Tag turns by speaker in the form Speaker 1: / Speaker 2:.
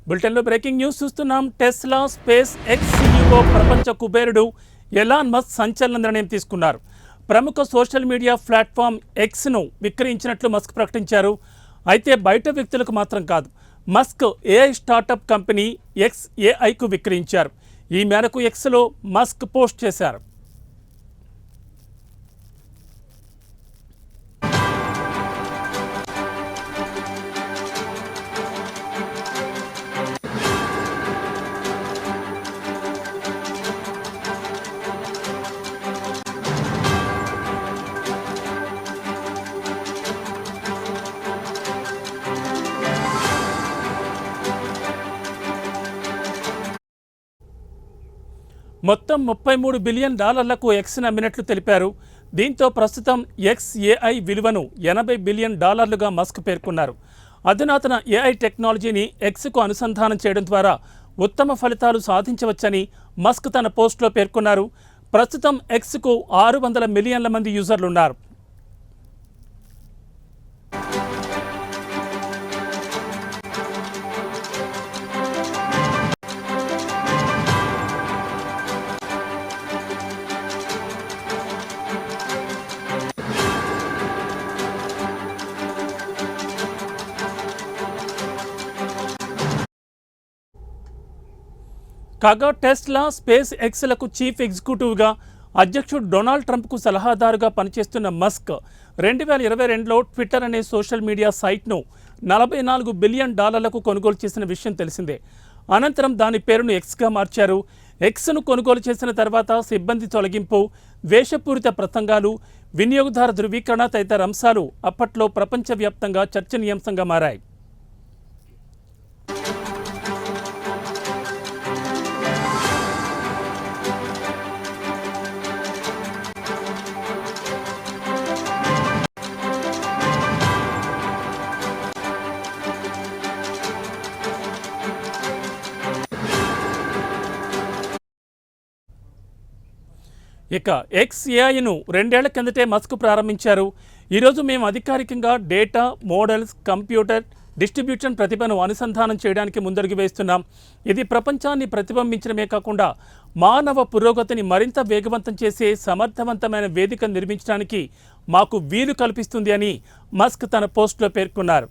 Speaker 1: బులెటిన్లో breaking news చూస్తున్నాం. Tesla SpaceX CEO ప్రపంచ కుబేరుడు ఎలాన్ మస్క్ సంచలన నిర్ణయం తీసుకున్నారు. ప్రముఖ సోషల్ మీడియా ప్లాట్ఫామ్ ఎక్స్ను విక్రయించినట్లు మస్క్ ప్రకటించారు. అయితే బయట వ్యక్తులకు మాత్రం కాదు. Musk AI startup company X ఏఐకు విక్రయించారు. ఈ మేరకు ఎక్స్లో మస్క్ పోస్ట్ చేశారు. మొత్తం $33 బిలియన్ ఎక్స్ను అమ్మినట్లు తెలిపారు. దీంతో ప్రస్తుతం ఎక్స్ ఏఐ విలువను $80 బిలియన్ మస్క్ పేర్కొన్నారు. అధునాతన ఏఐ టెక్నాలజీని ఎక్స్కు అనుసంధానం చేయడం ద్వారా ఉత్తమ ఫలితాలు సాధించవచ్చని మస్క్ తన పోస్టులో పేర్కొన్నారు. ప్రస్తుతం ఎక్స్కు 600 మిలియన్ల మంది యూజర్లున్నారు. కాగా టెస్లా స్పేస్ ఎక్స్లకు చీఫ్ ఎగ్జిక్యూటివ్గా అధ్యక్షుడు డొనాల్డ్ ట్రంప్కు సలహాదారుగా పనిచేస్తున్న మస్క్ 2022లో ట్విట్టర్ అనే సోషల్ మీడియా సైట్ను $44 బిలియన్ కొనుగోలు చేసిన విషయం తెలిసిందే. అనంతరం దాని పేరును ఎక్స్గా మార్చారు. ఎక్స్ను కొనుగోలు చేసిన తర్వాత సిబ్బంది తొలగింపు, ద్వేషపూరిత ప్రసంగాలు, వినియోగదారు ధృవీకరణ తదితర అంశాలు అప్పట్లో ప్రపంచవ్యాప్తంగా చర్చనీయాంశంగా మారాయి. ఇక ఎక్స్ ఏఐను 2 ఏళ్ల కిందటే మస్క్ ప్రారంభించారు. ఈరోజు మేము అధికారికంగా డేటా, మోడల్స్, కంప్యూటర్ డిస్ట్రిబ్యూషన్ ప్రతిభను అనుసంధానం చేయడానికి ముందడుగు వేస్తున్నాం. ఇది ప్రపంచాన్ని ప్రతిబింబించడమే కాకుండా మానవ పురోగతిని మరింత వేగవంతం చేసే సమర్థవంతమైన వేదిక నిర్మించడానికి మాకు వీలు కల్పిస్తుంది అని మస్క్ తన పోస్టులో పేర్కొన్నారు.